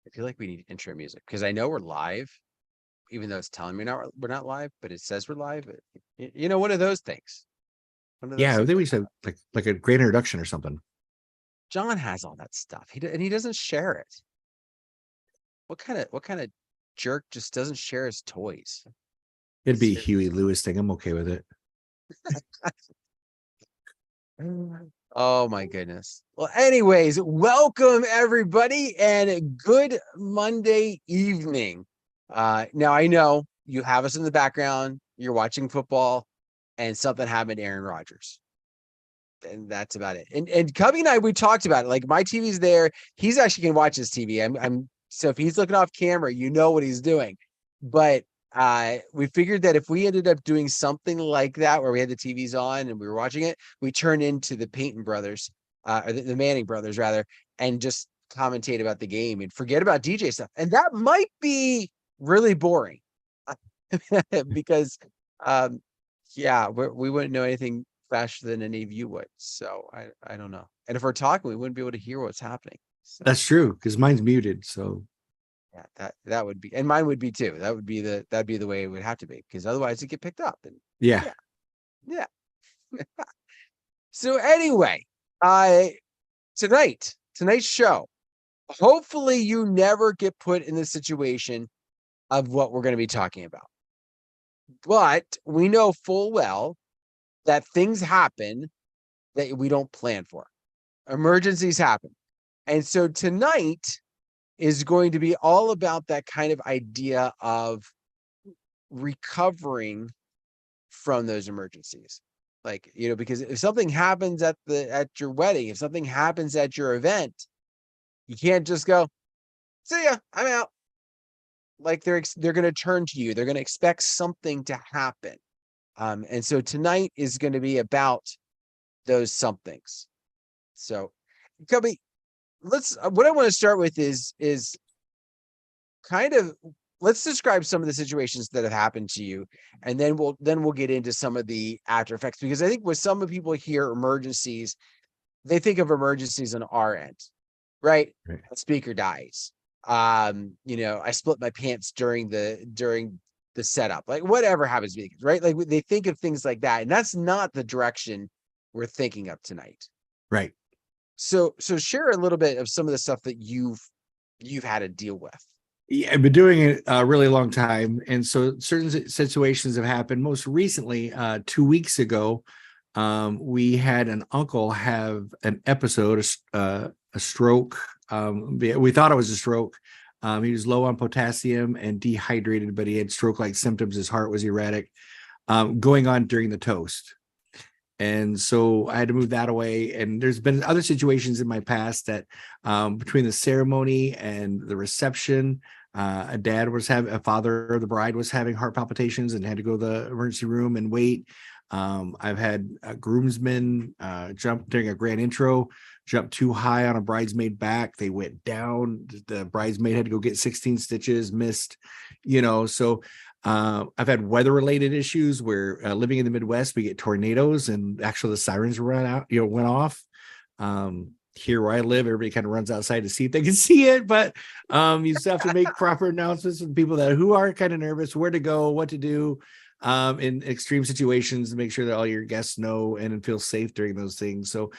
I feel like we need intro music because I know we're live, even though it's telling me we're not live, but it says we're live. One of those things. One of those Yeah, I things think that we should like a great introduction or something. John has all that stuff. He doesn't share it. What kind of jerk just doesn't share his toys? It'd be a Seriously. Huey Lewis thing. I'm okay with it. Oh my goodness. Well, anyways, welcome everybody and good Monday evening. Now I know you have us in the background, you're watching football, and something happened to Aaron Rodgers. And that's about it. And Cubbie and I, we talked about it. Like my TV's there. He's actually can watch his TV. I'm so if he's looking off camera, you know what he's doing. But we figured that if we ended up doing something like that where we had the TVs on and we were watching it, we turn into the Peyton brothers, or the Manning brothers rather, and just commentate about the game and forget about DJ stuff. And that might be really boring because yeah, we wouldn't know anything faster than any of you would. So I don't know. And if we're talking, we wouldn't be able to hear what's happening. So That's true because mine's muted. So yeah, that would be, and mine would be too. That'd be the way it would have to be because otherwise it get picked up. And yeah, yeah. So anyway, tonight's show. Hopefully you never get put in the situation of what we're going to be talking about. But we know full well that things happen that we don't plan for. Emergencies happen. And so tonight is going to be all about that kind of idea of recovering from those emergencies. Like, because if something happens at your wedding, if something happens at your event, you can't just go, see ya, I'm out. Like they're going to turn to you. They're going to expect something to happen. And so tonight is going to be about those somethings. So, Cubbie, what I want to start with is kind of, let's describe some of the situations that have happened to you, and then we'll get into some of the after effects, because I think when some people hear emergencies, they think of emergencies on our end, right? right. A speaker dies. I split my pants during the setup, like whatever happens to be, right? Like they think of things like that, and that's not the direction we're thinking of tonight. Right. So share a little bit of some of the stuff that you've had to deal with. Yeah, I've been doing it a really long time, and so certain situations have happened. Most recently, 2 weeks ago, we had an uncle have an episode, a stroke. We thought it was a stroke. He was low on potassium and dehydrated, but he had stroke-like symptoms. His heart was erratic, going on during the toast. And so I had to move that away. And there's been other situations in my past that between the ceremony and the reception, a father of the bride was having heart palpitations and had to go to the emergency room and wait. I've had a groomsmen jump during a grand intro, jump too high on a bridesmaid back. They went down. The bridesmaid had to go get 16 stitches, missed, so I've had weather-related issues where living in the Midwest, we get tornadoes and actually the sirens went off. Here where I live, everybody kind of runs outside to see if they can see it, but you just have to make proper announcements with people who are kind of nervous, where to go, what to do in extreme situations to make sure that all your guests know and feel safe during those things. So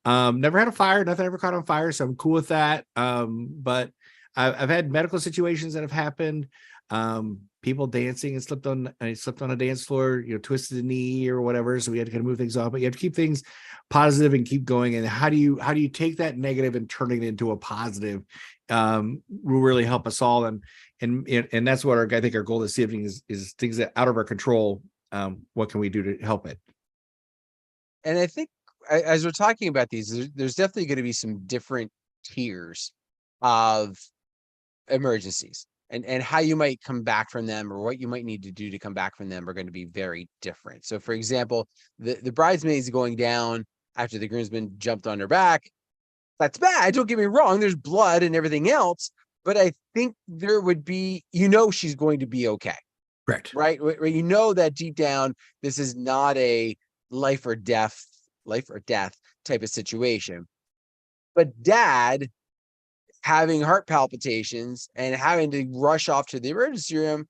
never had a fire, nothing ever caught on fire, so I'm cool with that. But I've had medical situations that have happened. People dancing and I slipped on a dance floor, twisted a knee or whatever. So we had to kind of move things off, but you have to keep things positive and keep going. And how do you take that negative and turn it into a positive? Will really help us all. And that's what I think our goal this evening is things that out of our control. What can we do to help it? And I think as we're talking about these, there's definitely going to be some different tiers of emergencies. And how you might come back from them or what you might need to do to come back from them are going to be very different. So, for example, the bridesmaids going down after the groomsmen jumped on her back, that's bad. Don't get me wrong. There's blood and everything else. But I think there would be, she's going to be okay. Correct. Right? That deep down, this is not a life or death type of situation. But dad having heart palpitations and having to rush off to the emergency room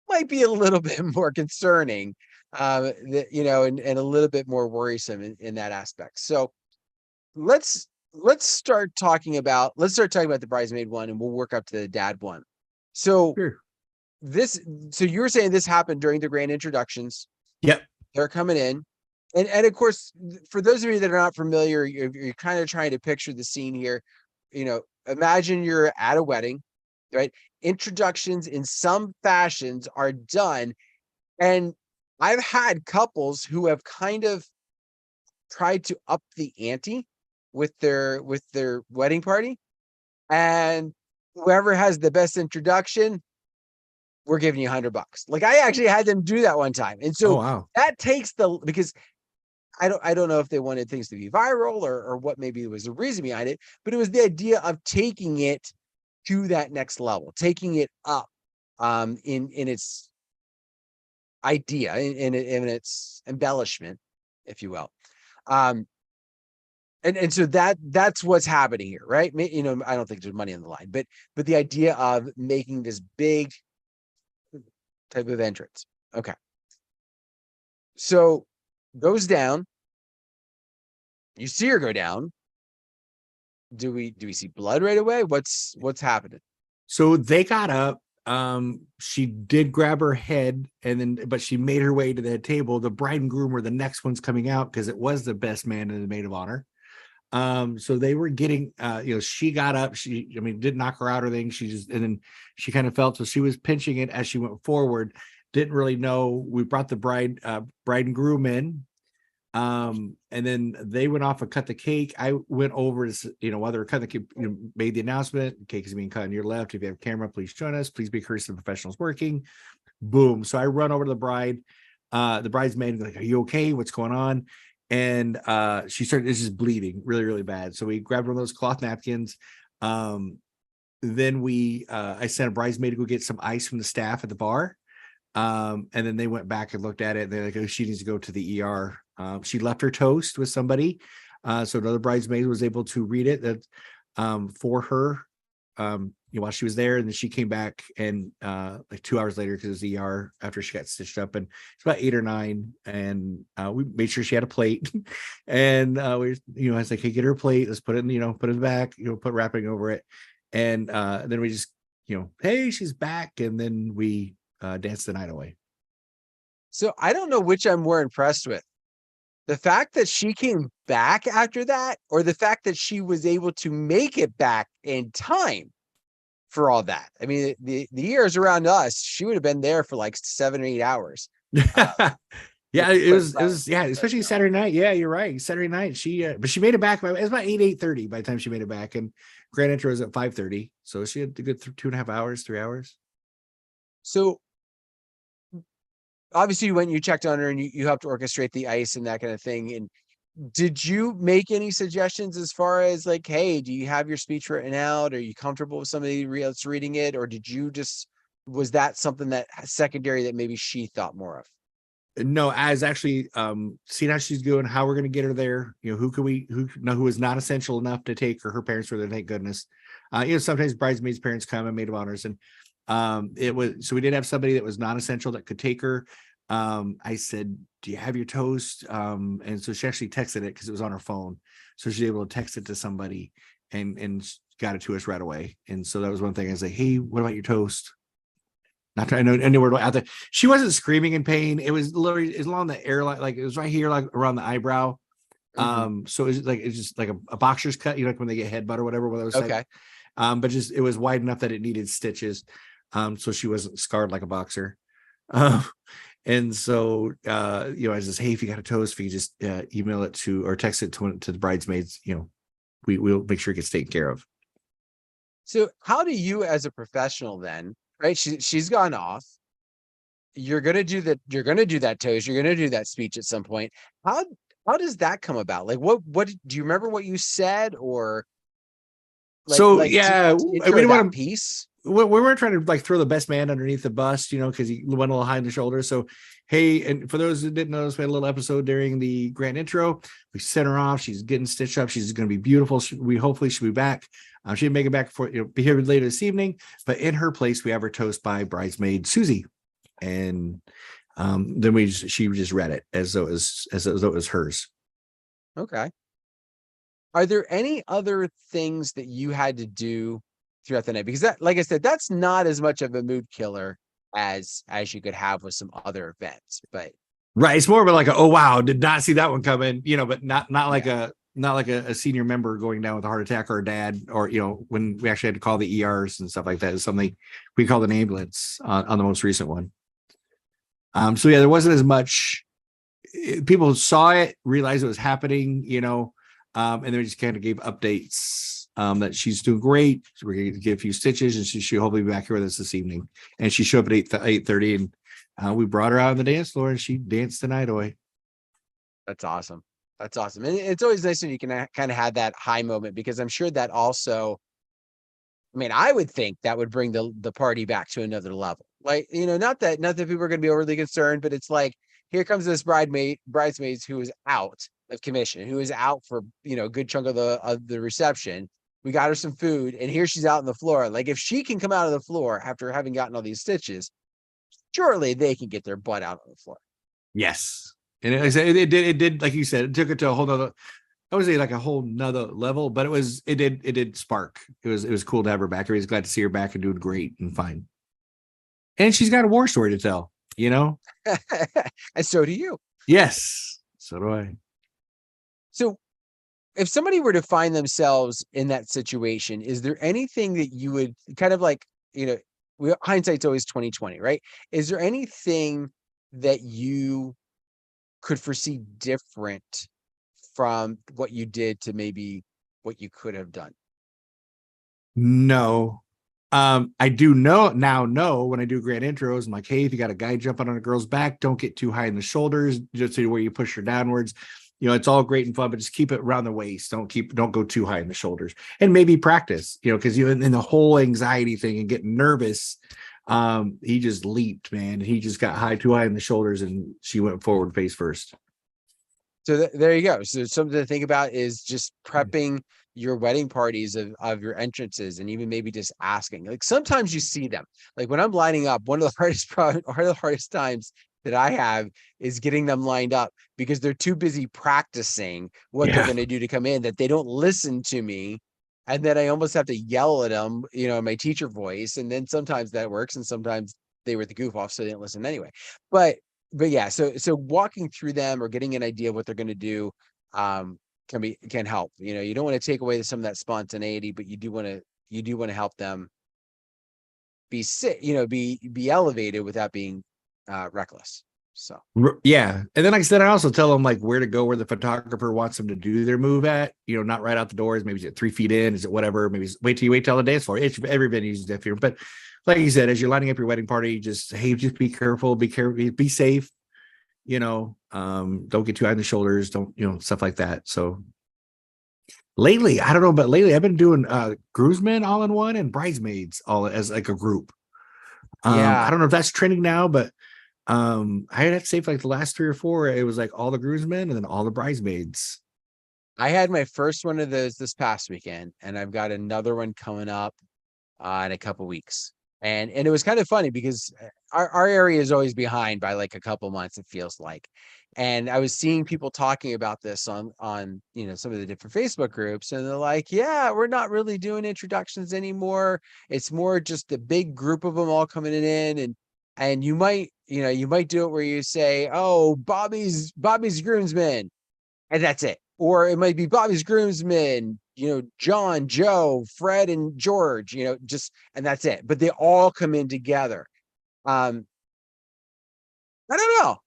might be a little bit more concerning, and a little bit more worrisome in that aspect. So let's start talking about the bridesmaid one, and we'll work up to the dad one. So Sure. so you were saying this happened during the grand introductions. Yep. They're coming in. And of course, for those of you that are not familiar, you're kind of trying to picture the scene here. Imagine you're at a wedding, right? Introductions in some fashions are done. And I've had couples who have kind of tried to up the ante with their wedding party. And whoever has the best introduction, we're giving you $100. Like, I actually had them do that one time. And so wow. that takes because I don't know if they wanted things to be viral or what maybe was the reason behind it, but it was the idea of taking it to that next level, taking it up in its idea, in its embellishment, if you will. And so that's what's happening here, right? I don't think there's money on the line, but the idea of making this big type of entrance. Okay. So goes down. You see her go down. Do we see blood right away? What's happening? So they got up. She did grab her head, but she made her way to the table. The bride and groom were the next ones coming out because it was the best man and the maid of honor. So they were getting, she got up. Didn't knock her out or anything. And then she kind of felt, so she was pinching it as she went forward. Didn't really know. We brought the bride and groom in. And then they went off and cut the cake. I went over to, while they were cutting the cake, made the announcement, cake is being cut on your left. If you have a camera, please join us. Please be courteous to the professionals working. Boom. So I run over to the bridesmaid, like, are you okay? What's going on? And she started, it's just bleeding really, really bad. So we grabbed one of those cloth napkins. Then I sent a bridesmaid to go get some ice from the staff at the bar. And then they went back and looked at it. And they're like, oh, she needs to go to the ER. She left her toast with somebody. So another bridesmaid was able to read it for her while she was there. And then she came back and like 2 hours later, because it was ER after she got stitched up, and it's about 8 or 9. And we made sure she had a plate. And I was like, hey, get her a plate. Let's put it in, put it back, put wrapping over it. And then we just, hey, she's back. And then we danced the night away. So I don't know which I'm more impressed with. The fact that she came back after that, or the fact that she was able to make it back in time for all that. I mean, the years around us, she would have been there for like 7 or 8 hours. Yeah, it was, especially Saturday night. Yeah, you're right. Saturday night, but she made it back. It was about 8:30 by the time she made it back, and grand intro was at 5:30. So she had a good 2.5 hours, 3 hours. So obviously you went and you checked on her and you helped orchestrate the ice and that kind of thing. And did you make any suggestions as far as like, hey, do you have your speech written out? Are you comfortable with somebody else reading it? Or was that something that secondary that maybe she thought more of? No, as actually seeing how she's doing, how we're going to get her there. Who is not essential enough to take her parents were there, thank goodness. Sometimes bridesmaids' parents come and maid of honors, and so we did have somebody that was non-essential that could take her. I said, do you have your toast? And so she actually texted it because it was on her phone. So she was able to text it to somebody and got it to us right away. And so that was one thing. I was like, hey, what about your toast? Not trying to know anywhere out there. She wasn't screaming in pain. It was literally, it's along the airline, like it was right here, like around the eyebrow. Mm-hmm. So it's just like a boxer's cut, like when they get headbutt or whatever. Okay. But just, it was wide enough that it needed stitches. So she wasn't scarred like a boxer. And so, I was just, hey, if you got a toast, if you just email it to or text it to the bridesmaids, we'll make sure it gets taken care of. So how do you, as a professional then, right? She's gone off. You're going to do that. You're going to do that toast. You're going to do that speech at some point. How does that come about? Like, what do you remember what you said, or? Like, so yeah, we didn't want to piece. we weren't trying to like throw the best man underneath the bus, you know, because he went a little high in the shoulder. So, hey, and for those who didn't notice, we had a little episode during the grand intro. We sent her off. She's getting stitched up. She's going to be beautiful. We hopefully she'll be back. She didn't make it back for be here later this evening. But in her place, we have her toast by bridesmaid Susie, and then she just read it as though it was hers. Okay. Are there any other things that you had to do throughout the night? Because that, like I said, that's not as much of a mood killer as you could have with some other events. But right, it's more of like oh wow, did not see that one coming, you know, but not like a senior member going down with a heart attack, or a dad, or you know, when we actually had to call the ERs and stuff like that. Is something we called an ambulance on the most recent one. So yeah, there wasn't as much. People saw it, realized it was happening, you know, and then we just kind of gave updates that she's doing great. We're going to get a few stitches, and she'll hopefully be back here with us this evening. And she showed up at 8:30, and we brought her out on the dance floor, and she danced the night away. That's awesome. That's awesome. And it's always nice when you can kind of have that high moment, because I'm sure that also, I mean, I would think that would bring the party back to another level. Like, you know, not that people are going to be overly concerned, but it's like, here comes this bridesmaids who is out of commission, who is out for, you know, a good chunk of the reception. We got her some food, and here she's out on the floor. Like, if she can come out of the floor after having gotten all these stitches, surely they can get their butt out on the floor. Yes. And it did, like you said, it took it to a whole nother, I would say like a whole nother level, but it did spark. It was cool to have her back. Everybody's glad to see her back and doing great and fine. And she's got a war story to tell, you know? And so do you. Yes. So do I. So if somebody were to find themselves in that situation, is there anything that you would kind of like, you know, hindsight's always 20/20, right? Is there anything that you could foresee different from what you did to maybe what you could have done? No. I do know when I do grand intros, I'm like, hey, if you got a guy jumping on a girl's back, don't get too high in the shoulders, just to where you push her downwards. You know, it's all great and fun, but just keep it around the waist. Don't go too high in the shoulders, and maybe practice, you know, because you in the whole anxiety thing and getting nervous. He just leaped, man. He just got too high in the shoulders, and she went forward face first. So there you go. So something to think about is just prepping your wedding parties of your entrances, and even maybe just asking. Like, sometimes you see them. Like, when I'm lining up, one of the hardest times that I have is getting them lined up, because they're too busy practicing what they're going to do to come in, that they don't listen to me. And then I almost have to yell at them, you know, in my teacher voice. And then sometimes that works, and sometimes they were the goof off, so they didn't listen anyway. But yeah, so walking through them or getting an idea of what they're going to do can help. You know, you don't want to take away some of that spontaneity, but you do want to help them be elevated without being reckless. So yeah. And then, like I said, I also tell them like where to go, where the photographer wants them to do their move at, you know, not right out the doors. Maybe is it 3 feet in? Is it whatever? Maybe wait till the dance floor. Every venue is different. But like you said, as you're lining up your wedding party, just be careful, be safe, you know, don't get too high in the shoulders. Don't, you know, stuff like that. So lately, I don't know, but lately I've been doing groomsmen all in one and bridesmaids all as like a group. yeah, I don't know if that's trending now, but I had to say for like the last 3 or 4, it was like all the groomsmen and then all the bridesmaids. I had my first one of those this past weekend, and I've got another one coming up in a couple weeks. And it was kind of funny because our area is always behind by like a couple months, it feels like. And I was seeing people talking about this on you know, some of the different Facebook groups, and they're like, yeah, we're not really doing introductions anymore. It's more just a big group of them all coming in, and you might do it where you say, oh, Bobby's groomsmen, and that's it. Or it might be Bobby's groomsmen, you know, John, Joe, Fred, and George, you know, and that's it. But they all come in together. I don't know.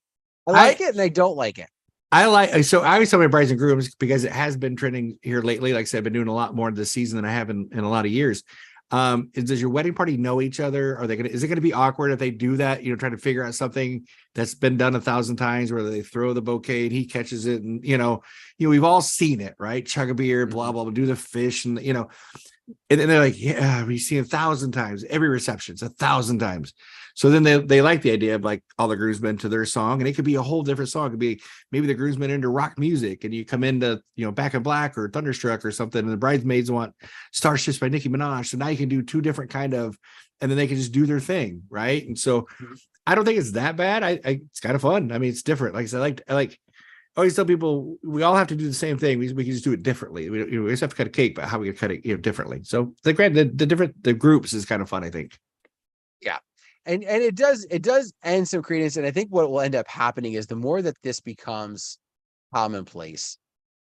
I like it and I don't like it. I always tell my brides and grooms, because it has been trending here lately. Like I said, I've been doing a lot more this season than I have in a lot of years. Does your wedding party know each other? Is it going to be awkward if they do that? You know, trying to figure out something that's been done 1,000 times, where they throw the bouquet and he catches it, and you know, we've all seen it, right? Chug a beer, blah blah blah, do the fish, and you know, And then they're like, yeah, we've seen 1,000 times, every reception's 1,000 times. So then they like the idea of like all the groomsmen to their song, and it could be a whole different song. It could be maybe the groomsmen into rock music, and you come into, Back in Black or Thunderstruck or something, and the bridesmaids want Starships by Nicki Minaj. So now you can do two different kind of, and then they can just do their thing, right? And so I don't think it's that bad. It's kind of fun. I mean, it's different. Like I said, I always tell people we all have to do the same thing. We can just do it differently. We just have to cut a cake, but how we cut it differently. So the groups is kind of fun, I think. Yeah. And it does end some credence. And I think what will end up happening is the more that this becomes commonplace,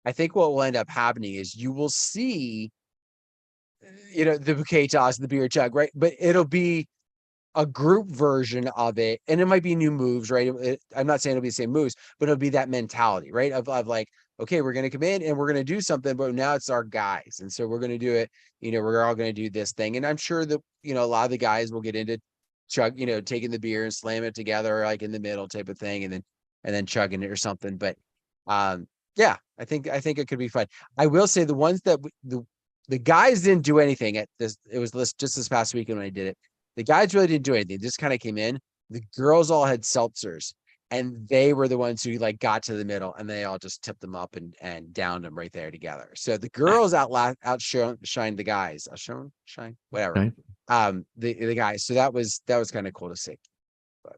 I think what will end up happening is you will see, the bouquet toss, the beer chug, right? But it'll be a group version of it, and it might be new moves, right? I'm not saying it'll be the same moves, but it'll be that mentality, right? Of like, okay, we're going to come in and we're going to do something, but now it's our guys. And so we're going to do it, we're all going to do this thing. And I'm sure that, a lot of the guys will get into chug, taking the beer and slam it together, like in the middle type of thing. And then chugging it or something. But, yeah, I think it could be fun. I will say the ones that the guys didn't do anything at this. It was just this past weekend when I did it. The guys really didn't do anything. They just kind of came in. The girls all had seltzers, and they were the ones who like got to the middle, and they all just tipped them up and downed them right there together. So the girls outshined the guys. Shine, whatever. Right. The guys. So that was kind of cool to see. But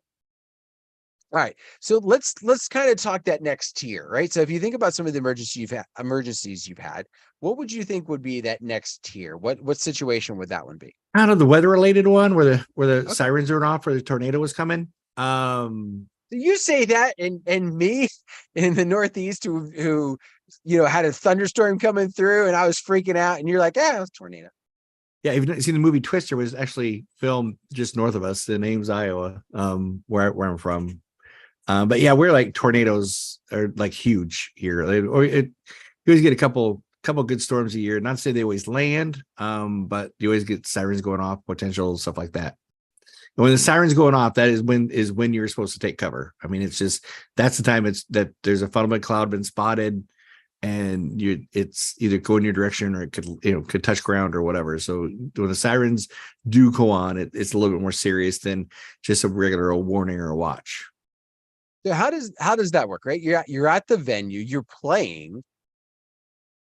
all right. So let's kind of talk that next tier, right? So if you think about some of the emergencies you've had, what would you think would be that next tier? What situation would that one be? I don't know, the weather related one where the Okay. sirens were off, where the tornado was coming. You say that, and me in the Northeast who had a thunderstorm coming through, and I was freaking out, and you're like, it was a tornado. Yeah, if you've seen the movie Twister, was actually filmed just north of us in Ames, Iowa, where I'm from. But yeah, we're like tornadoes are like huge here. You always get a couple good storms a year. Not to say they always land, but you always get sirens going off, potential stuff like that. And when the sirens going off, that is when you're supposed to take cover. I mean, that's the time that there's a funnel cloud been spotted, and it's either going your direction or it could touch ground or whatever. So when the sirens do go on, it's a little bit more serious than just a regular warning or a watch. So how does that work, right? You're at the venue, you're playing.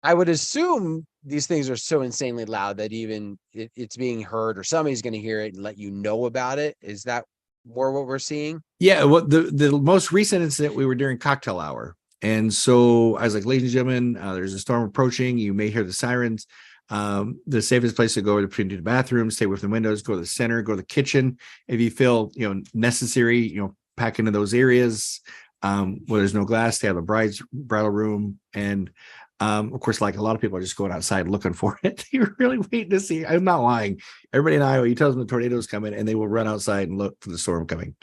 I would assume these things are so insanely loud that even it's being heard, or somebody's going to hear it and let you know about it. Is that more what we're seeing? Yeah. What the most recent incident, we were during cocktail hour. And so I was like, ladies and gentlemen, there's a storm approaching. You may hear the sirens. The safest place to go is between the bathrooms, stay away from the windows, go to the center, go to the kitchen. If you feel, necessary, pack into those areas where there's no glass. They have a bridal room. And of course, like a lot of people are just going outside looking for it. You're really waiting to see. I'm not lying. Everybody in Iowa, you tell them the tornado's coming, and they will run outside and look for the storm coming.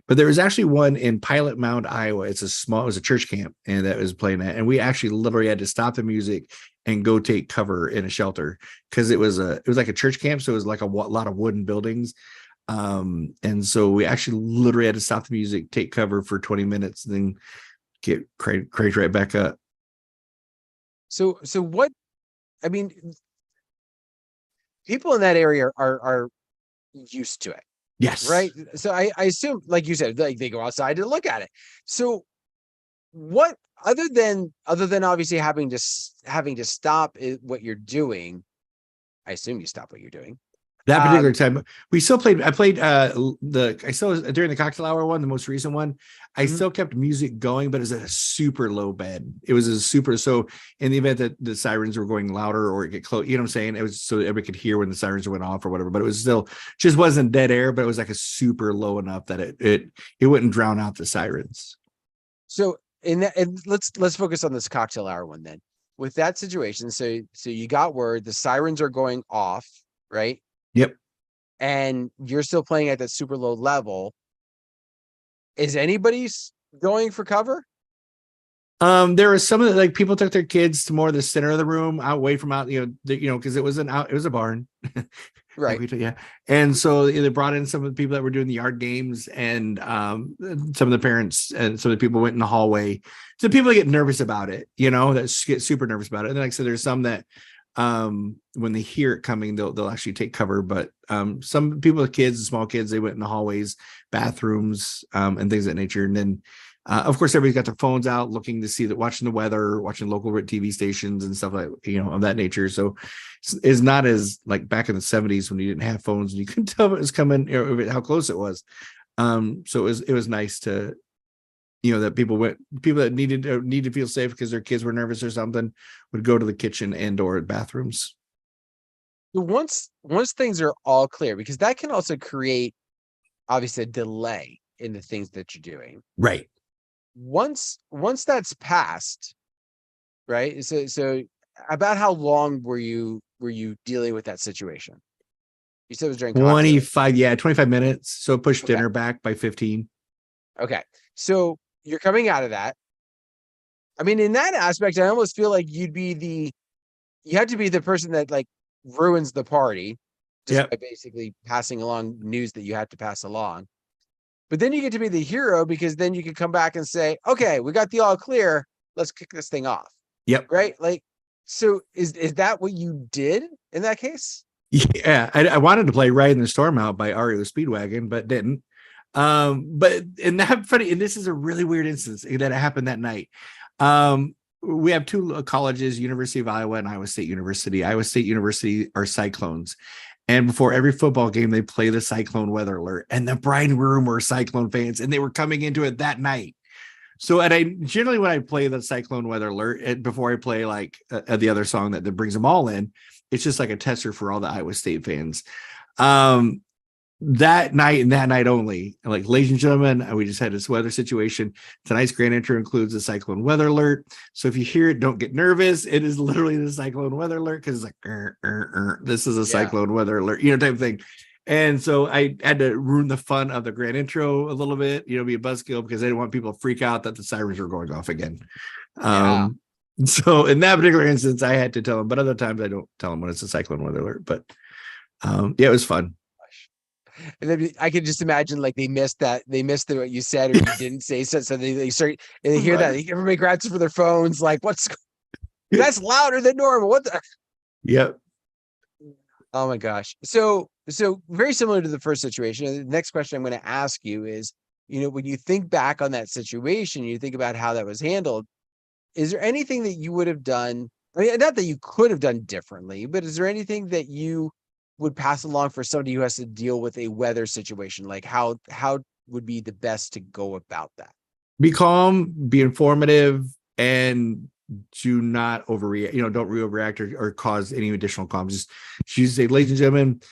But there was actually one in Pilot Mound, Iowa. It was a church camp, and that was playing that. And we actually literally had to stop the music and go take cover in a shelter, because it was like a church camp. So it was like a lot of wooden buildings. And so we actually literally had to stop the music, take cover for 20 minutes, and then get cranked right back up. So what, I mean, people in that area are used to it. Yes. Right. So I assume, like you said, like they go outside to look at it. So what, other than obviously having to stop what you're doing, I assume you stop what you're doing. That particular time, we still played. I played during the cocktail hour one, the most recent one. I still kept music going, but it was at a super low bed. It was so in the event that the sirens were going louder or it get close, you know what I'm saying? It was so everybody could hear when the sirens went off or whatever. But it was still just wasn't dead air, but it was like a super low enough that it wouldn't drown out the sirens. So let's focus on this cocktail hour one then. With that situation, so you got word the sirens are going off, right? Yep. And you're still playing at that super low level. Is anybody going for cover? There was some of the, like, people took their kids to more of the center of the room, away from out, because it was a barn. Right. Yeah. And so they brought in some of the people that were doing the yard games, and some of the parents and some of the people went in the hallway. So people get nervous about it, that get super nervous about it. And then, like I said, there's some that when they hear it coming, they'll actually take cover. But some people with kids, small kids, they went in the hallways, bathrooms, and things of that nature. And then of course everybody's got their phones out looking to see that, watching the weather, watching local TV stations and stuff like, of that nature. So it's not as like back in the 70s when you didn't have phones and you couldn't tell if it was coming, how close it was. So it was nice to, that people that needed to feel safe because their kids were nervous or something would go to the kitchen and or bathrooms. Once things are all clear, because that can also create obviously a delay in the things that you're doing. Right. Once that's passed, right? So about how long were you dealing with that situation? You said it was during 25 minutes. So push Okay. dinner back by 15. Okay. So you're coming out of that. I mean, in that aspect, I almost feel like you had to be the person that like ruins the party just by basically passing along news that you had to pass along. But then you get to be the hero because then you can come back and say, okay, we got the all clear. Let's kick this thing off. Yep. Right. Like, so is that what you did in that case? Yeah. I wanted to play Riding the Storm Out by REO Speedwagon, but didn't. But and that funny, and this is a really weird instance that happened that night. We have two colleges, University of Iowa and Iowa State University. Iowa State University are Cyclones. And before every football game, they play the Cyclone weather alert. And the bride and groom were Cyclone fans, and they were coming into it that night. So, generally when I play the Cyclone weather alert, before I play like the other song that brings them all in, it's just like a tester for all the Iowa State fans. That night and that night only, like, ladies and gentlemen, we just had this weather situation. Tonight's grand intro includes a cyclone weather alert. So if you hear it, don't get nervous. It is literally the cyclone weather alert because it's like, this is a cyclone weather alert, type of thing. And so I had to ruin the fun of the grand intro a little bit, be a buzzkill because I didn't want people to freak out that the sirens were going off again. So in that particular instance, I had to tell them, but other times I don't tell them when it's a cyclone weather alert. But it was fun. And then I could just imagine like they missed what you said or you didn't say so they start and they hear that everybody grabs for their phones like that's louder than normal. What the? Yep. Oh my gosh. So very similar to the first situation. The next question I'm going to ask you is, when you think back on that situation, you think about how that was handled. Is there anything that you would have done? I mean, not that you could have done differently, but is there anything that you would pass along for somebody who has to deal with a weather situation? Like how would be the best to go about that? Be calm, be informative, and do not overreact. Don't overreact or cause any additional problems. Just say, ladies and gentlemen,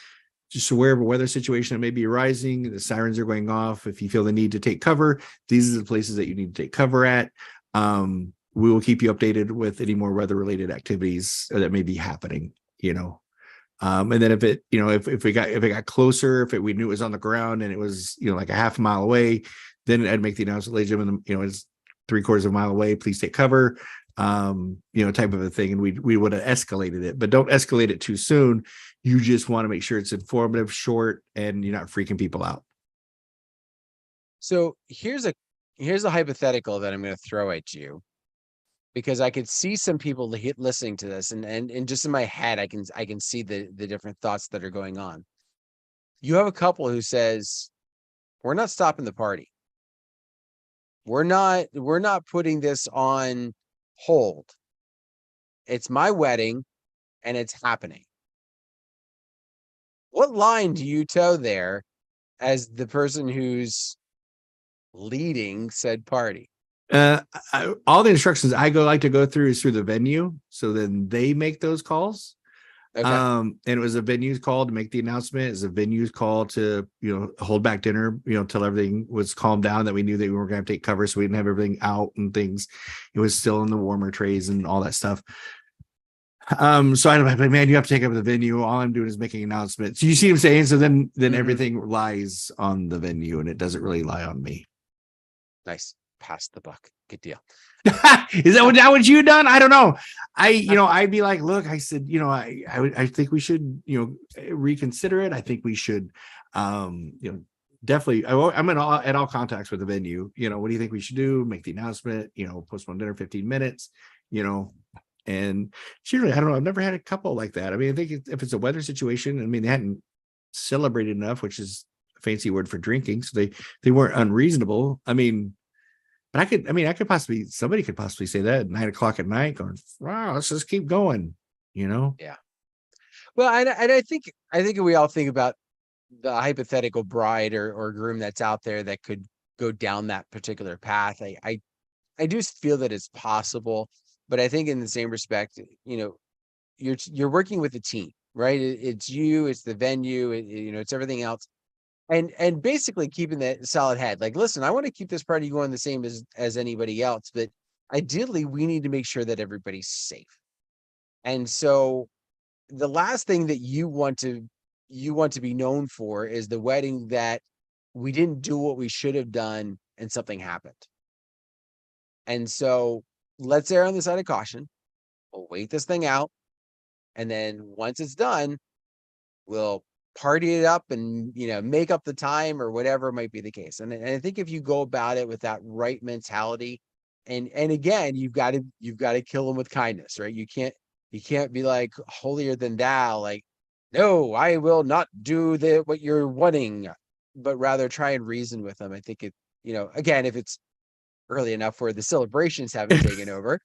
just aware of a weather situation that may be arising. The sirens are going off. If you feel the need to take cover, these are the places that you need to take cover at. We will keep you updated with any more weather related activities that may be happening, and then if it got closer, if we knew it was on the ground and it was, like a half a mile away, then I'd make the announcement, ladies and gentlemen, it's 3/4 of a mile away, please take cover, type of a thing. And we would have escalated it, but don't escalate it too soon. You just want to make sure it's informative, short, and you're not freaking people out. So here's a hypothetical that I'm going to throw at you, because I could see some people listening to this and just in my head, I can see the different thoughts that are going on. You have a couple who says, we're not stopping the party. We're not putting this on hold. It's my wedding and it's happening. What line do you toe there as the person who's leading said party? All the instructions I like to go through is through the venue. So then they make those calls. Okay. And it was a venue's call to make the announcement. It's a venue's call to, hold back dinner, till everything was calmed down, that we knew that we were going to take cover. So we didn't have everything out and things. It was still in the warmer trays and all that stuff. So I'm like, man, you have to take over the venue. All I'm doing is making announcements. You see what I'm saying? So then everything lies on the venue and it doesn't really lie on me. Nice. Pass the buck. Good deal. Is that what you done? I don't know. I'd be like, look, I said, I think we should, reconsider it. I think we should, definitely. I'm at all contacts with the venue. What do you think we should do? Make the announcement. Postpone dinner 15 minutes. And generally, I don't know, I've never had a couple like that. I mean, I think if it's a weather situation, I mean, they hadn't celebrated enough, which is a fancy word for drinking, so they weren't unreasonable. I mean, but I could possibly, somebody could possibly say that at 9 o'clock at night, going, wow, let's just keep going, you know? Yeah. Well, and I think we all think about the hypothetical bride or groom that's out there that could go down that particular path. I do feel that it's possible, but I think in the same respect, you know, you're working with a team, right? It's you, it's the venue, you know, it's everything else, and basically keeping that solid head. Like, listen, I want to keep this party going the same as anybody else, but ideally, we need to make sure that everybody's safe. And so, the last thing that you want to be known for is the wedding that we didn't do what we should have done and something happened. And so, let's err on the side of caution. We'll wait this thing out. And then once it's done, we'll party it up and, you know, make up the time or whatever might be the case. And I think if you go about it with that right mentality, and again, you've got to kill them with kindness, right? You can't be like holier than thou, like, no, I will not do what you're wanting, but rather try and reason with them. I think you know, again, if it's early enough where the celebrations haven't taken over,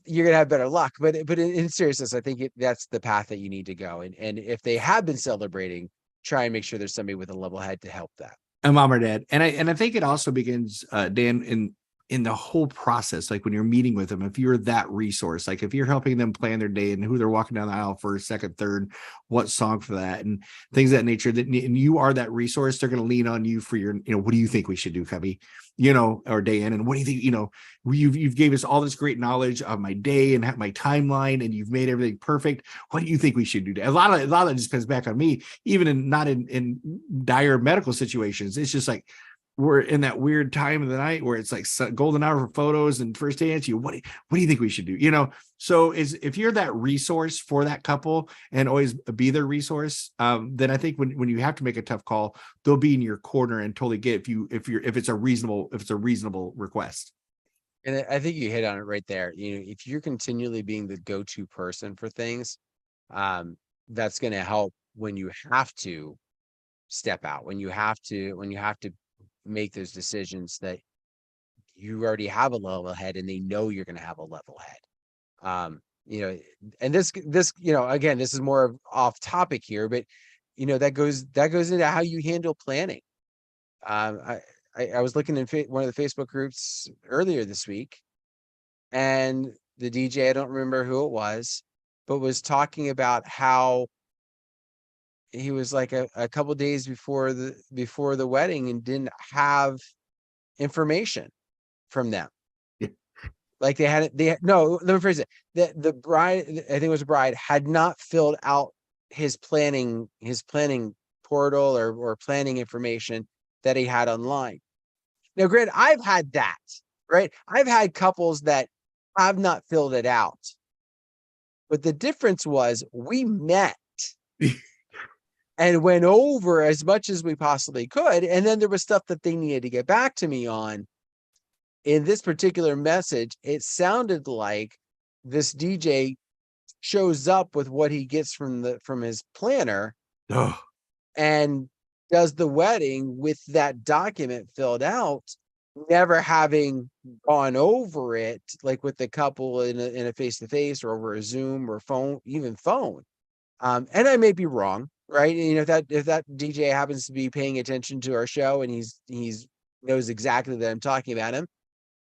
you're gonna have better luck. But in seriousness, I think that's the path that you need to go. And if they have been celebrating, try and make sure there's somebody with a level head to help that. A mom or dad. And I think it also begins, Dan, in the whole process, like when you're meeting with them, if you're that resource, like if you're helping them plan their day and who they're walking down the aisle for, second, third, what song for that, and things of that nature, that and you are that resource, they're going to lean on you for your, you know, what do you think we should do, Cubbie? You know, or Dan, and what do you think? You know, you've gave us all this great knowledge of my day and my timeline, and you've made everything perfect. What do you think we should do? A lot of it just comes back on me, even in dire medical situations. It's just like, we're in that weird time of the night where it's like golden hour for photos and first dance. What do you think we should do? You know, so if you're that resource for that couple and always be their resource, then I think when you have to make a tough call, they'll be in your corner and totally get if it's a reasonable request. And I think you hit on it right there. You know, if you're continually being the go-to person for things, that's going to help when you have to step out, when you have to make those decisions that you already have a level head and they know you're going to have a level head. You know, and this, you know, again, this is more off topic here, but you know, that goes into how you handle planning. I was looking in one of the Facebook groups earlier this week, and the DJ, I don't remember who it was, but was talking about how he was like a couple days before the wedding and didn't have information from them. Yeah. Like no, let me phrase it. The bride, I think it was a bride, had not filled out his planning portal or planning information that he had online. Now, granted, I've had that, right? I've had couples that have not filled it out. But the difference was we met and went over as much as we possibly could. And then there was stuff that they needed to get back to me on. In this particular message, it sounded like this DJ shows up with what he gets from his planner and does the wedding with that document filled out, never having gone over it like with the couple in a face-to-face or over a Zoom or even phone. And I may be wrong, right? You know, if that DJ happens to be paying attention to our show and he's knows exactly that I'm talking about him,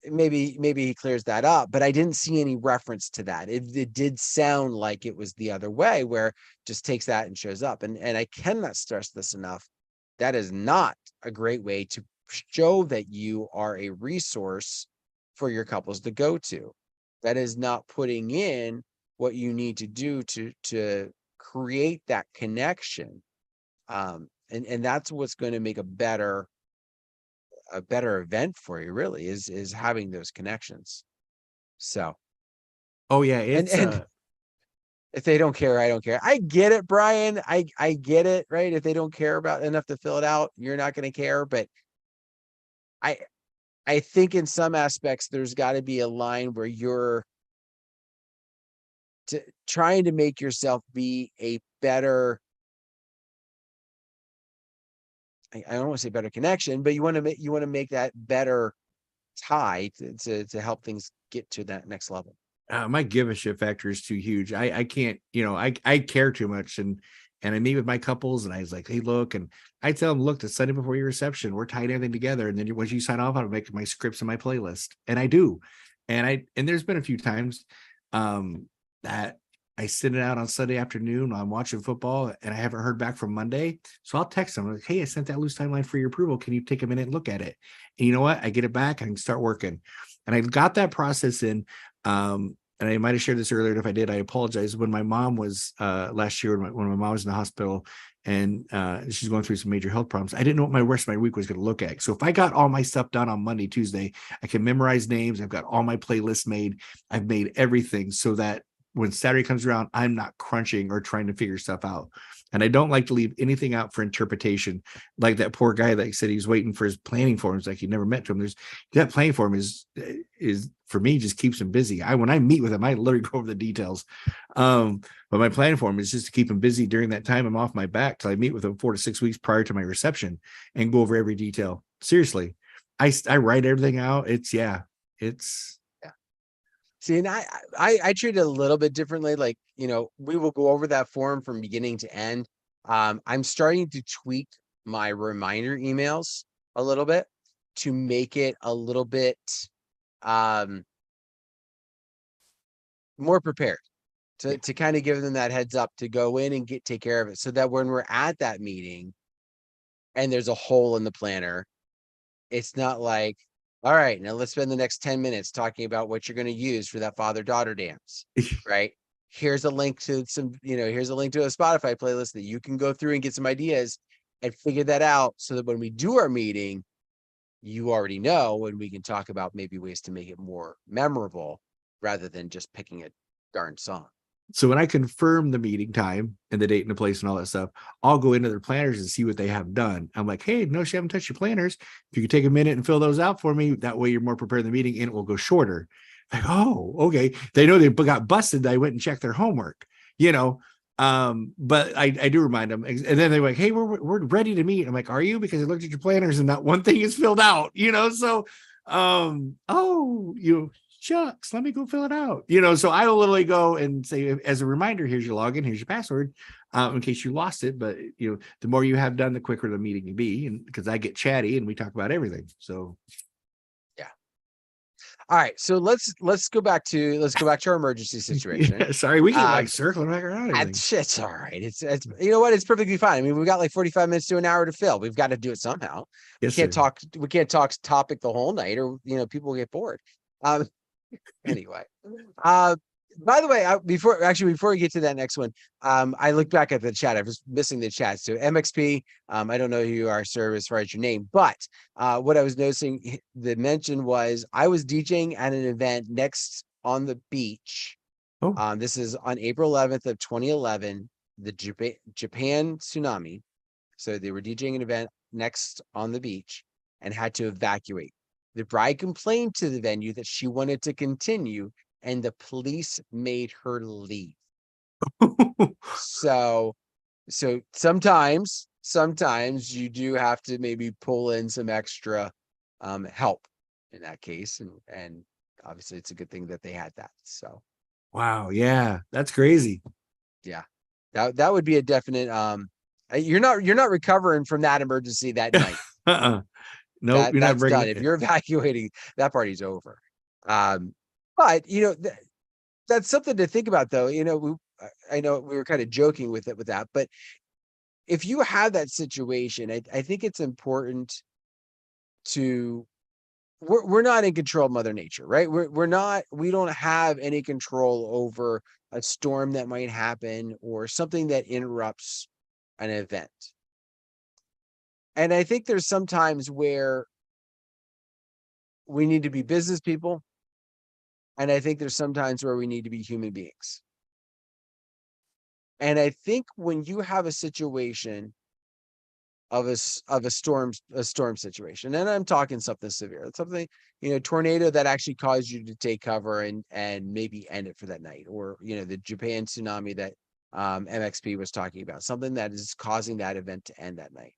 maybe he clears that up. But I didn't see any reference to that. It did sound like it was the other way, where just takes that and shows up. And I cannot stress this enough. That is not a great way to show that you are a resource for your couples to go to. That is not putting in what you need to do to create that connection. And that's what's going to make a better event for you, really, is having those connections. So, Oh yeah, it's and if they don't care, I don't care. I get it, Brian. I get it, right? If they don't care about enough to fill it out, you're not going to care. But I think in some aspects there's got to be a line where trying to make yourself be a better, I don't want to say better connection, but you want to make that better tie to help things get to that next level. My give a shit factor is too huge. I can't, I care too much, and I meet with my couples, and I was like, hey, look, and I tell them, look, the Sunday before your reception, we're tying everything together, and then once you sign off, I'll make my scripts and my playlist, and I do, and there's been a few times that I send it out on Sunday afternoon while I'm watching football, and I haven't heard back from Monday, so I'll text them like, hey, I sent that loose timeline for your approval. Can you take a minute and look at it? And you know what? I get it back. I can start working, and I got that process in. And I might have shared this earlier, and if I did, I apologize. When my mom was last year, when my mom was in the hospital, and she's going through some major health problems, I didn't know what my rest of my week was going to look at. So if I got all my stuff done on Monday, Tuesday, I can memorize names. I've got all my playlists made. I've made everything so that when Saturday comes around, I'm not crunching or trying to figure stuff out. And I don't like to leave anything out for interpretation. Like that poor guy that said he's waiting for his planning forms, like he never met to him. That planning form is for me, just keeps him busy. When I meet with him, I literally go over the details. But my planning form is just to keep him busy during that time I'm off my back till I meet with him 4 to 6 weeks prior to my reception and go over every detail. Seriously, I write everything out. See, and I treat it a little bit differently. Like, we will go over that form from beginning to end. I'm starting to tweak my reminder emails a little bit to make it a little bit more prepared to kind of give them that heads up to go in and take care of it, so that when we're at that meeting and there's a hole in the planner, it's not like, all right, now let's spend the next 10 minutes talking about what you're going to use for that father-daughter dance, right? Here's a link to here's a link to a Spotify playlist that you can go through and get some ideas and figure that out, so that when we do our meeting, you already know, and we can talk about maybe ways to make it more memorable rather than just picking a darn song. So when I confirm the meeting time and the date and the place and all that stuff, I'll go into their planners and see what they have done. I'm like, hey, no, you haven't touched your planners. If you could take a minute and fill those out for me, that way you're more prepared in the meeting and it will go shorter. Like, oh, okay. They know they got busted. I went and checked their homework, but I do remind them. And then they're like, hey, we're ready to meet. I'm like, are you? Because I looked at your planners and not one thing is filled out, so, shucks, let me go fill it out. So I will literally go and say, as a reminder, here's your login, here's your password, in case you lost it. But the more you have done, the quicker the meeting can be. And because I get chatty and we talk about everything. So yeah. All right. So let's go back to our emergency situation. Yeah, sorry, we keep circling back around. It's all right. It's you know what? It's perfectly fine. I mean, we've got like 45 minutes to an hour to fill. We've got to do it somehow. Yes, we can't talk topic the whole night, or people get bored. Anyway, by the way, before we get to that next one, I looked back at the chat. I was missing the chat. So MXP, I don't know who you are, sir, as far as your name, but what I was noticing, the mention was I was DJing at an event next on the beach. Oh. This is on April 11th of 2011, the Japan tsunami. So they were DJing an event next on the beach and had to evacuate. The bride complained to the venue that she wanted to continue, and the police made her leave. So sometimes you do have to maybe pull in some extra help in that case, and obviously it's a good thing that they had that. So wow, yeah, that's crazy. Yeah, that would be a definite. You're not recovering from that emergency that night. Nope, you're not that's bringing done. it. If you're evacuating, that party's over. But that's something to think about, though. I know we were kind of joking with that, but if you have that situation, I think it's important to. We're not in control of Mother Nature, right? We don't have any control over a storm that might happen or something that interrupts an event. And I think there's some times where we need to be business people. And I think there's some times where we need to be human beings. And I think when you have a situation of a storm situation. And I'm talking something severe. It's something, tornado that actually caused you to take cover and maybe end it for that night, or the Japan tsunami that MXP was talking about, something that is causing that event to end that night.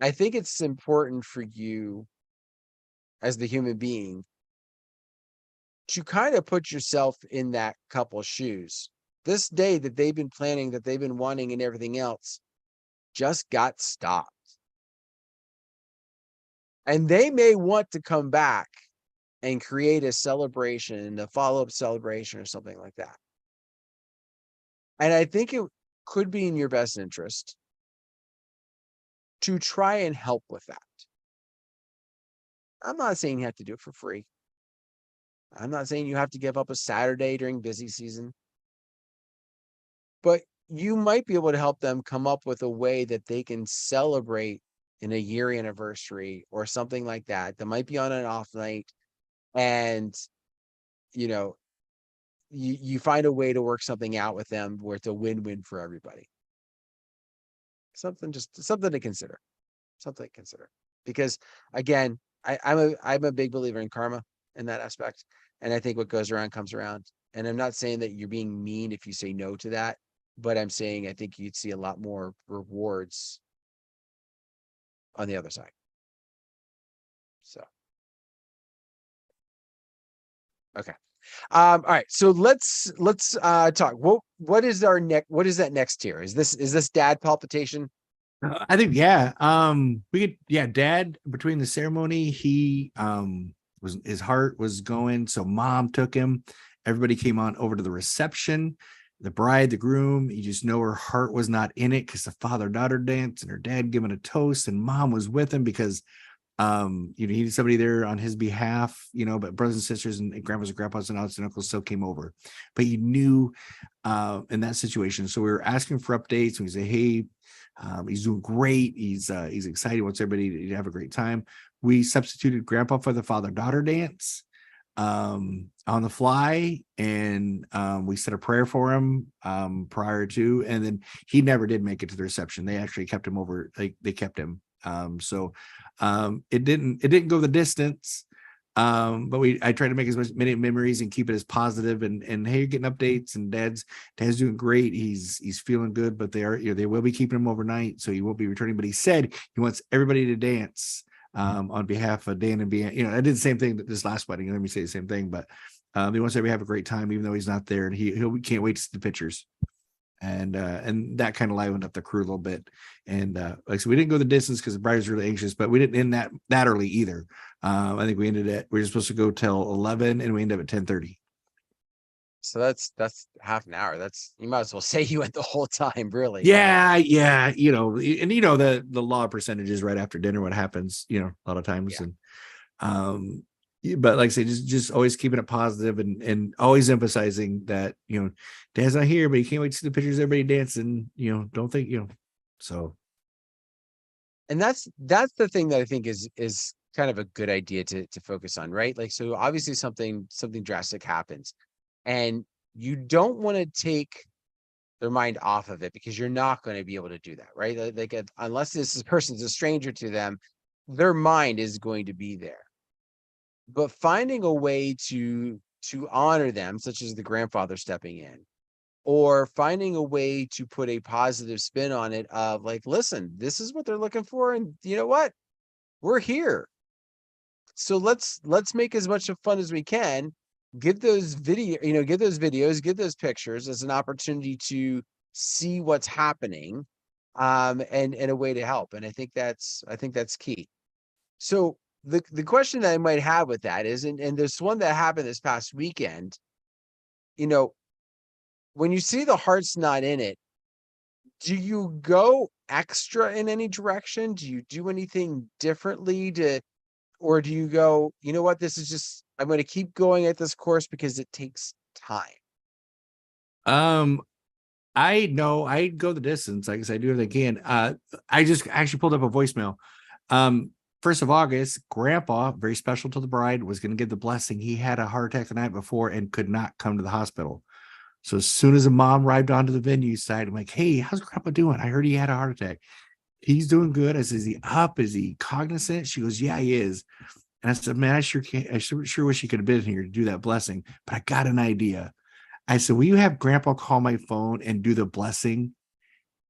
I think it's important for you as the human being to kind of put yourself in that couple's shoes. This day that they've been planning, that they've been wanting and everything else, just got stopped. And they may want to come back and create a celebration, a follow-up celebration or something like that. And I think it could be in your best interest to try and help with that. I'm not saying you have to do it for free. I'm not saying you have to give up a Saturday during busy season. But you might be able to help them come up with a way that they can celebrate in a year anniversary or something like that. That might be on an off night, and you find a way to work something out with them where it's a win-win for everybody. Something to consider. Something to consider. Because again, I'm a big believer in karma in that aspect. And I think what goes around comes around. And I'm not saying that you're being mean if you say no to that, but I'm saying I think you'd see a lot more rewards on the other side. So, okay. All right. So let's talk. What is that next tier? Is this dad palpitation? I think, yeah. Dad, between the ceremony, he his heart was going, so mom took him. Everybody came on over to the reception. The bride, the groom, you just know her heart was not in it because the father-daughter dance and her dad giving a toast, and mom was with him because he needed somebody there on his behalf, but brothers and sisters and grandpas and grandpas and aunts and uncles still came over. But he knew in that situation. So we were asking for updates, and we say, hey, he's doing great. He's excited. He wants everybody to have a great time. We substituted grandpa for the father-daughter dance on the fly, and we said a prayer for him prior to, and then he never did make it to the reception. They actually kept him over. They kept him. It didn't go the distance. But I try to make as many memories and keep it as positive, and hey, you're getting updates, and dad's doing great. He's feeling good, but they will be keeping him overnight, so he won't be returning. But he said he wants everybody to dance on behalf of Dan and Bian. I did the same thing this last wedding. Let me say the same thing, but he wants everybody to have a great time, even though he's not there, and he can't wait to see the pictures. And that kind of livened up the crew a little bit. And like so we didn't go the distance because the bride was really anxious, but we didn't end that early either. I think we were supposed to go till 11, and we ended up at 10:30. So that's half an hour. You might as well say you went the whole time, really. Yeah. And the law percentages right after dinner, what happens, a lot of times. Yeah. And but like I say, just always keeping it positive and always emphasizing that, Dad's not here, but he can't wait to see the pictures of everybody dancing, don't think, so. And that's the thing that I think is kind of a good idea to focus on, right? Like, so obviously something drastic happens, and you don't want to take their mind off of it, because you're not going to be able to do that, right? Like unless this person's a stranger to them, their mind is going to be there. But finding a way to honor them, such as the grandfather stepping in, or finding a way to put a positive spin on it of like, listen, this is what they're looking for, and you know what? We're here. So let's make as much of fun as we can. Give those videos, give those pictures as an opportunity to see what's happening, and a way to help. And I think that's key. So the question that I might have with that is, and this one that happened this past weekend, when you see the heart's not in it, do you go extra in any direction? Do you do anything differently or do you go, you know what, this is just, I'm going to keep going at this course because it takes time? I know I go the distance. Like I said, I do everything I can. I just actually pulled up a voicemail. 1st of August, Grandpa, very special to the bride, was going to give the blessing. He had a heart attack the night before and could not come to the hospital. So as soon as the mom arrived onto the venue side, I'm like, hey, how's Grandpa doing? I heard he had a heart attack. he's doing good. I said, is he up? Is he cognizant? She goes, yeah, he is. And I said, man, I sure can't. I sure wish he could have been here to do that blessing, but I got an idea. I said, will you have grandpa call my phone and do the blessing?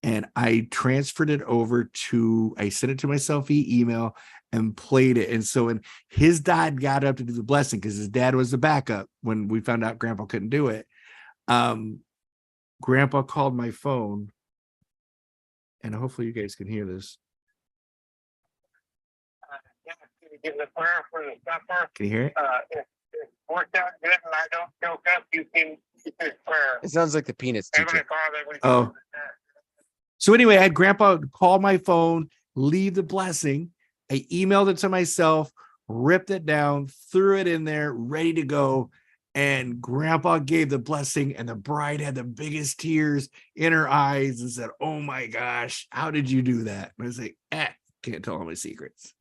And I transferred it over to, I sent it to my selfie email and played it. And so when his dad got up to do the blessing, because his dad was the backup when we found out grandpa couldn't do it, grandpa called my phone, and hopefully you guys can hear this. Give the prayer for the supper. Can you hear it? If it worked out good and I don't choke up, you can keep this prayer. It sounds like the Peanuts teacher. Heavenly Father, we Oh. So anyway, I had grandpa call my phone, leave the blessing. I emailed it to myself, ripped it down, threw it in there, ready to go. And grandpa gave the blessing, and the bride had the biggest tears in her eyes and said, oh my gosh, how did you do that? And I was like, can't tell all my secrets.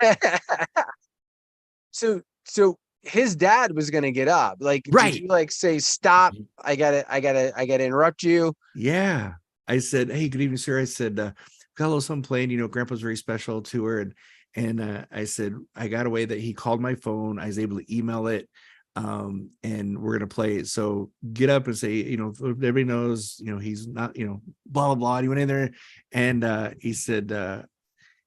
So his dad was gonna get up. Like, Right. did you like say, stop, I gotta interrupt you? Yeah. I said, hey, good evening, sir. I said, got a little something playing, grandpa's very special to her. And I said, I got a way that he called my phone. I was able to email it. And we're going to play it. So get up and say, everybody knows, he's not, blah, blah, blah. And he went in there and he said,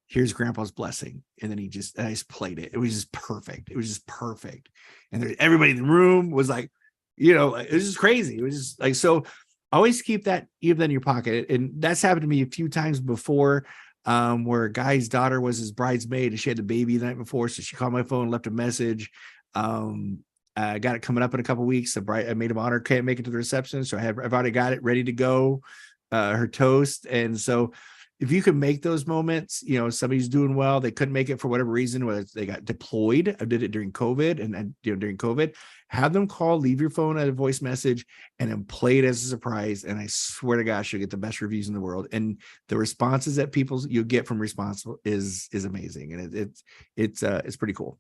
here's grandpa's blessing. And then I just played it. It was just perfect. It was just perfect. And everybody in the room was like, it was just crazy. It was just like, so always keep that even in your pocket. And that's happened to me a few times before, where a guy's daughter was his bridesmaid and she had the baby the night before. So she called my phone, left a message. I got it coming up in a couple of weeks. I made him honor, can't make it to the reception. So I've already got it ready to go, her toast. And so if you can make those moments, somebody's doing well, they couldn't make it for whatever reason, whether they got deployed. I did it during COVID and during COVID, have them call, leave your phone at a voice message and then play it as a surprise. And I swear to gosh, you'll get the best reviews in the world. And the responses that you'll get from responsible is amazing. And it's pretty cool.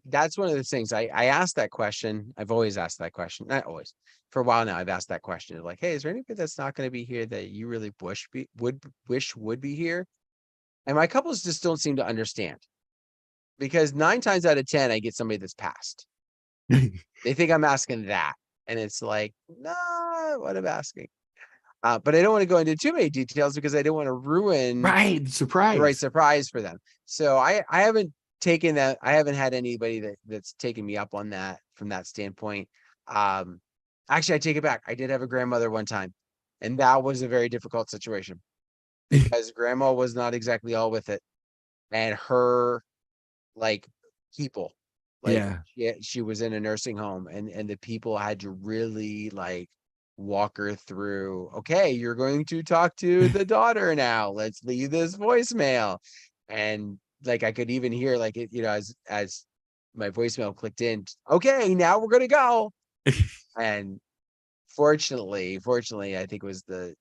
That's one of the things I asked that question. I've always asked that question. Not always. For a while now, I've asked that question. Like, hey, is there anybody that's not going to be here that you really would be here? And my couples just don't seem to understand, because 9 times out of 10, I get somebody that's passed. They think I'm asking that, and it's like, nah, what I'm asking. But I don't want to go into too many details because I don't want to ruin the right surprise for them. So I haven't taken that. I haven't had anybody that's taken me up on that from that standpoint. Actually, I take it back. I did have a grandmother one time, and that was a very difficult situation because grandma was not exactly all with it, and her people, she was in a nursing home, and the people had to really walk her through. Okay, you're going to talk to the daughter now. Let's leave this voicemail, and I could even hear as my voicemail clicked in, okay, now we're gonna go. And fortunately, I think it was that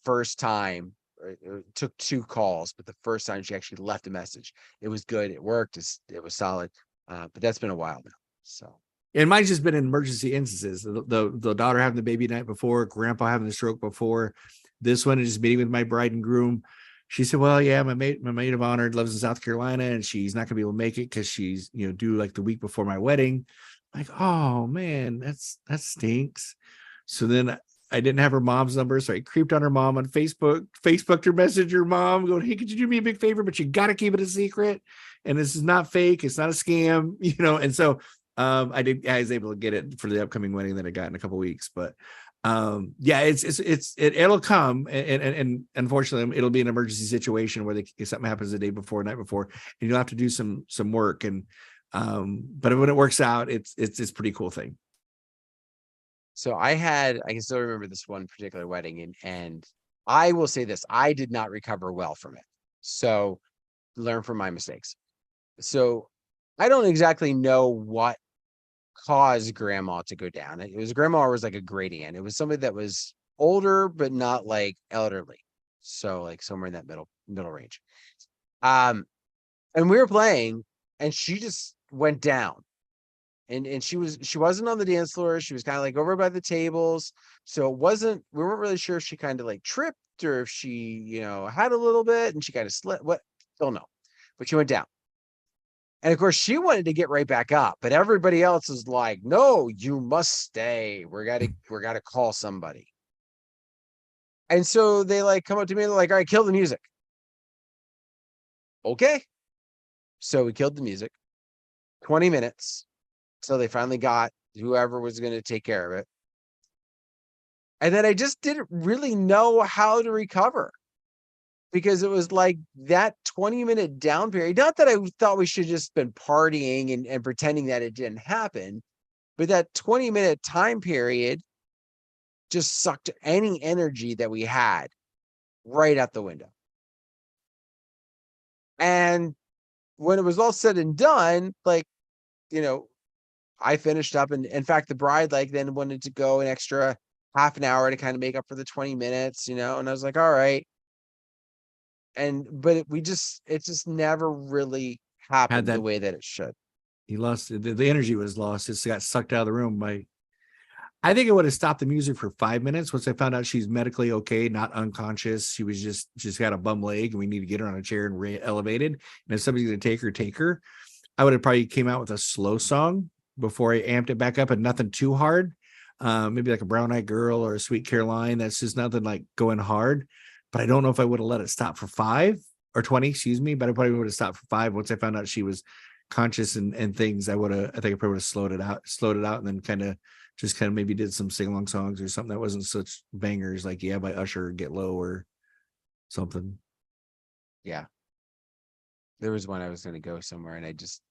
first time, it took 2 calls, but the first time she actually left a message, it was good. It worked. It was solid. But that's been a while now. So. And mine's just been in emergency instances. The daughter having the baby night before, grandpa having the stroke before. This one is just meeting with my bride and groom. She said, well, yeah, my maid of honor lives in South Carolina and she's not gonna be able to make it because she's, due the week before my wedding. Like, oh man, that stinks. So then I didn't have her mom's number. So I creeped on her mom on Facebooked her, message her mom going, hey, could you do me a big favor? But you got to keep it a secret. And this is not fake. It's not a scam, And so I was able to get it for the upcoming wedding that I got in a couple of weeks, but it'll come, and unfortunately it'll be an emergency situation where if something happens the day before, night before, and you'll have to do some work. And but when it works out, it's a pretty cool thing. So I can still remember this one particular wedding, and I will say this, I did not recover well from it. So learn from my mistakes. So I don't exactly know what caused grandma to go down. It was grandma was like a great aunt. It was somebody that was older, but not elderly. So somewhere in that middle range. And we were playing and she just went down. And she wasn't on the dance floor. She was kind of over by the tables. So we weren't really sure if she kind of tripped or if she, had a little bit and she kind of slipped. What? Don't know. But she went down. And of course, she wanted to get right back up, but everybody else is like, "No, you must stay. We're gotta call somebody." And so they like come up to me and they're like, "All right, kill the music." Okay. So we killed the music. 20 minutes. So they finally got whoever was going to take care of it. And then I just didn't really know how to recover, because it was like that 20-minute down period. Not that I thought we should just been partying and pretending that it didn't happen, but that 20-minute time period just sucked any energy that we had right out the window. And when it was all said and done, like, I finished up, and in fact, the bride like then wanted to go an extra half an hour to kind of make up for the 20 minutes, and I was like, all right. But it just never really happened the way that it should. He lost the energy was lost. It got sucked out of the room I think it would have stopped the music for 5 minutes once I found out she's medically okay, not unconscious. She was just got a bum leg, and we need to get her on a chair and elevated. And if somebody's going to take her. I would have probably came out with a slow song before I amped it back up, and nothing too hard. Maybe like a Brown Eyed Girl or a Sweet Caroline. That's just nothing like going hard. But I don't know if I would have let it stop for 5 or 20, excuse me. But I probably would have stopped for 5 once I found out she was conscious and things. I think I probably would have slowed it out, and then kind of maybe did some sing-along songs or something that wasn't such bangers like "Yeah" by Usher, "Get Low" or something. Yeah. There was one I was going to go somewhere, and I just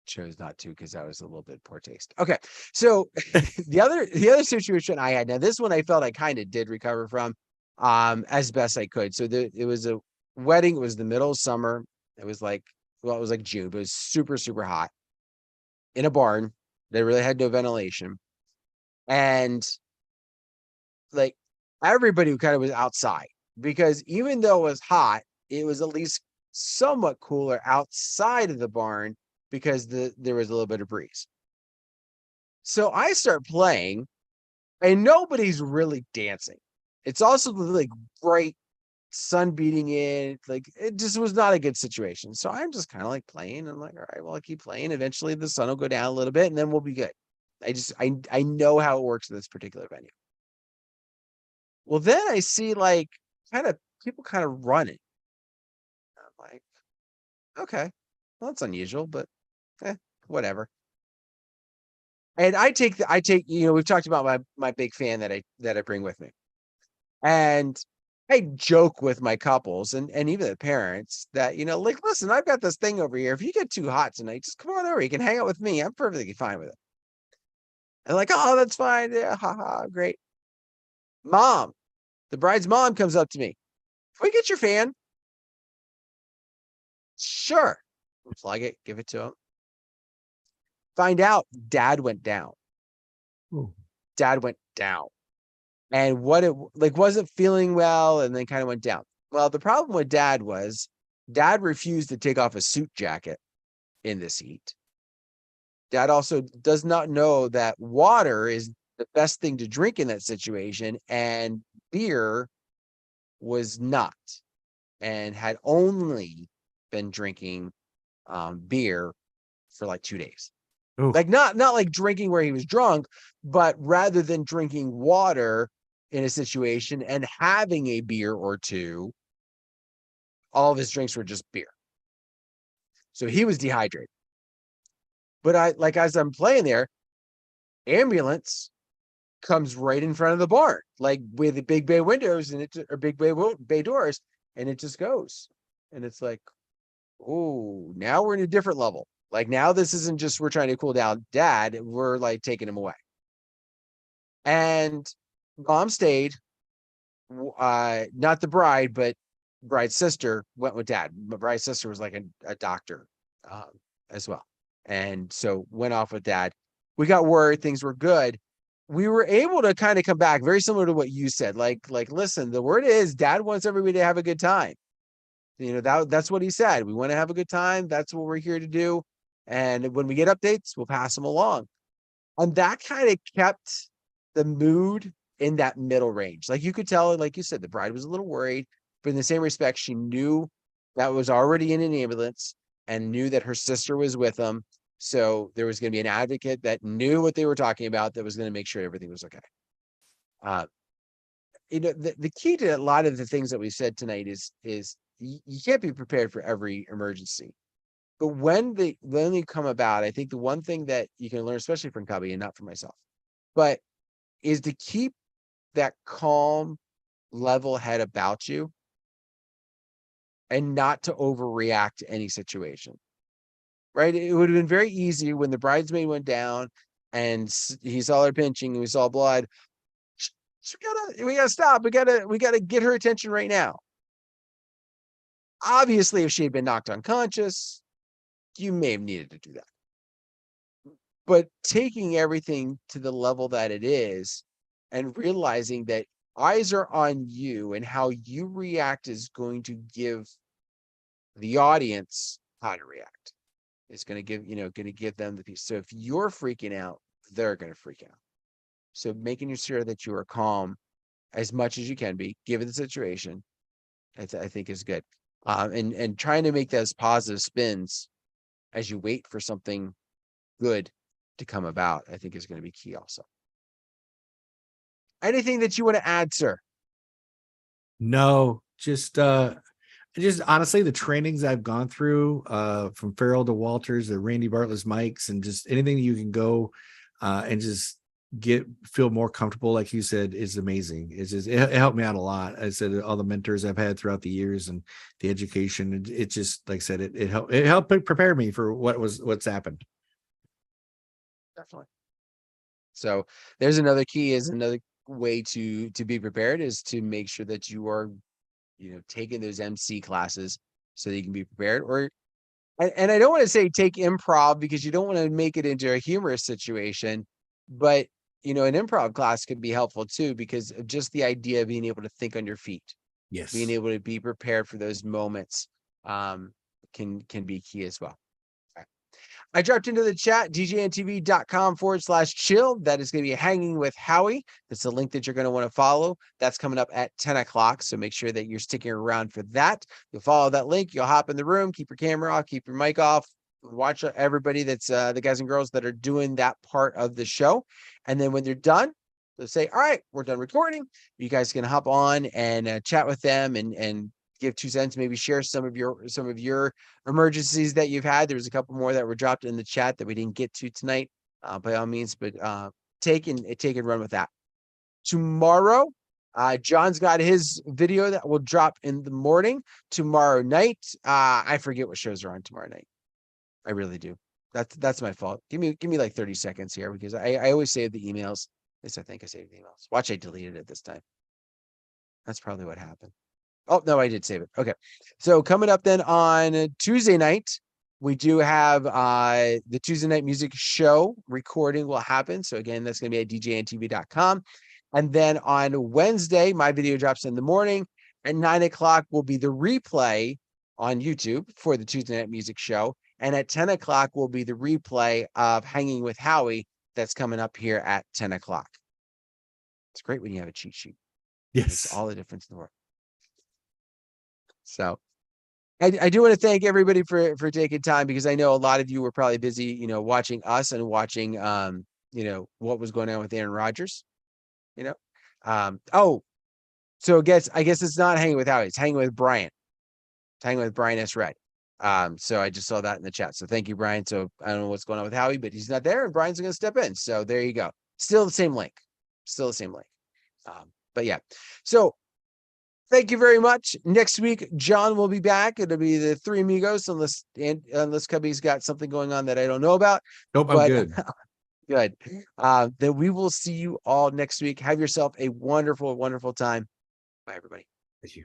chose not to because that was a little bit poor taste. Okay. So the other situation I had, now this one I felt I kind of did recover from as best I could. So it was a wedding. It was the middle of summer. It was like June, but it was super, super hot in a barn that really had no ventilation. And like everybody kind of was outside, because even though it was hot, it was at least somewhat cooler outside of the barn because there was a little bit of breeze. So I start playing, and nobody's really dancing. It's also like bright sun beating in. Like, it just was not a good situation. So I'm just kind of like playing. I'm like, all right, well, I keep playing. Eventually the sun will go down a little bit, and then we'll be good. I know how it works in this particular venue. Well, then I see like people kind of running. I'm like, okay, well, that's unusual, but whatever. And I take, we've talked about my big fan that I bring with me. And I joke with my couples and even the parents that, like, listen, I've got this thing over here. If you get too hot tonight, just come on over. You can hang out with me. I'm perfectly fine with it. And like, oh, that's fine. Yeah, haha, great. Mom, the bride's mom comes up to me. Can we get your fan? Sure. Plug it, give it to him. Find out dad went down. Ooh. Dad went down. And what it like wasn't feeling well, and then kind of went down. Well, the problem with dad was dad refused to take off a suit jacket in this heat. Dad also does not know that water is the best thing to drink in that situation, and beer was not, and had only been drinking beer for like 2 days. Ooh. Like not like drinking where he was drunk, but rather than drinking water in a situation and having a beer or two, all of his drinks were just beer. So he was dehydrated. But as I'm playing there, ambulance comes right in front of the barn, like with the big bay windows or big bay doors, and it just goes. And it's like, oh, now we're in a different level. Like, now this isn't just we're trying to cool down dad, we're like taking him away. And mom stayed. Not the bride, but bride's sister went with dad. My bride's sister was like a doctor as well. And so went off with dad. We got word things were good. We were able to kind of come back, very similar to what you said. Like, listen, the word is dad wants everybody to have a good time. That's what he said. We want to have a good time. That's what we're here to do. And when we get updates, we'll pass them along. And that kind of kept the mood in that middle range. Like you could tell, like you said, the bride was a little worried, but in the same respect, she knew that was already in an ambulance and knew that her sister was with them. So there was going to be an advocate that knew what they were talking about that was going to make sure everything was okay. The key to a lot of the things that we said tonight is you can't be prepared for every emergency. But when they come about, I think the one thing that you can learn, especially from Cubbie and not from myself, but is to keep that calm, level head about you and not to overreact to any situation. Right? It would have been very easy when the bridesmaid went down and he saw her pinching and we saw blood. We gotta stop. We gotta get her attention right now. Obviously, if she had been knocked unconscious, you may have needed to do that. But taking everything to the level that it is and realizing that eyes are on you and how you react is going to give the audience how to react. It's going to give them the piece. So if you're freaking out, they're going to freak out. So making sure that you are calm as much as you can be, given the situation, I think is good. And trying to make those positive spins as you wait for something good to come about, I think is going to be key also. Anything that you want to add, sir? No, just honestly, the trainings I've gone through, from Farrell to Walters, the Randy Bartlett's mics, and just anything you can go and just feel more comfortable, like you said, is amazing. It helped me out a lot. I said all the mentors I've had throughout the years and the education, it just, like I said, it helped prepare me for what's happened. Definitely. So there's another key, is another way to be prepared is to make sure that you are, taking those MC classes so that you can be prepared. And I don't want to say take improv because you don't want to make it into a humorous situation, but an improv class could be helpful too, because of just the idea of being able to think on your feet. Yes. Being able to be prepared for those moments can be key as well. I dropped into the chat, DJNTV.com/chill. That is going to be Hanging with Howie. That's the link that you're going to want to follow. That's coming up at 10 o'clock. So make sure that you're sticking around for that. You'll follow that link. You'll hop in the room, keep your camera off, keep your mic off. Watch everybody that's the guys and girls that are doing that part of the show. And then when they're done, they'll say, all right, we're done recording. You guys can hop on and chat with them and give 2 cents, maybe share some of your emergencies that you've had. There was a couple more that were dropped in the chat that we didn't get to tonight, by all means, but take and run with that. Tomorrow, John's got his video that will drop in the morning. Tomorrow night, I forget what shows are on tomorrow night. I really do. That's my fault. Give me like 30 seconds here, because I always save the emails. At least I think I saved the emails. Watch, I deleted it this time. That's probably what happened. Oh, no, I did save it. Okay. So coming up then on Tuesday night, we do have the Tuesday night music show recording will happen. So again, that's going to be at DJNTV.com. And then on Wednesday, my video drops in the morning. At 9 o'clock will be the replay on YouTube for the Tuesday night music show. And at 10 o'clock will be the replay of Hanging with Howie that's coming up here at 10 o'clock. It's great when you have a cheat sheet. Yes. It's all the difference in the world. So I do want to thank everybody for taking time, because I know a lot of you were probably busy, watching us and watching, what was going on with Aaron Rodgers, so I guess it's not Hanging with Howie. It's Hanging with Brian. It's Hanging with Brian S. Red. So I just saw that in the chat. So thank you, Brian. So I don't know what's going on with Howie, but he's not there and Brian's going to step in. So there you go. Still the same link. But yeah, so thank you very much. Next week, John will be back. It'll be the Three Amigos, unless Cubbie's got something going on that I don't know about. Nope, I'm good. Good. Then we will see you all next week. Have yourself a wonderful, wonderful time. Bye, everybody. Thank you.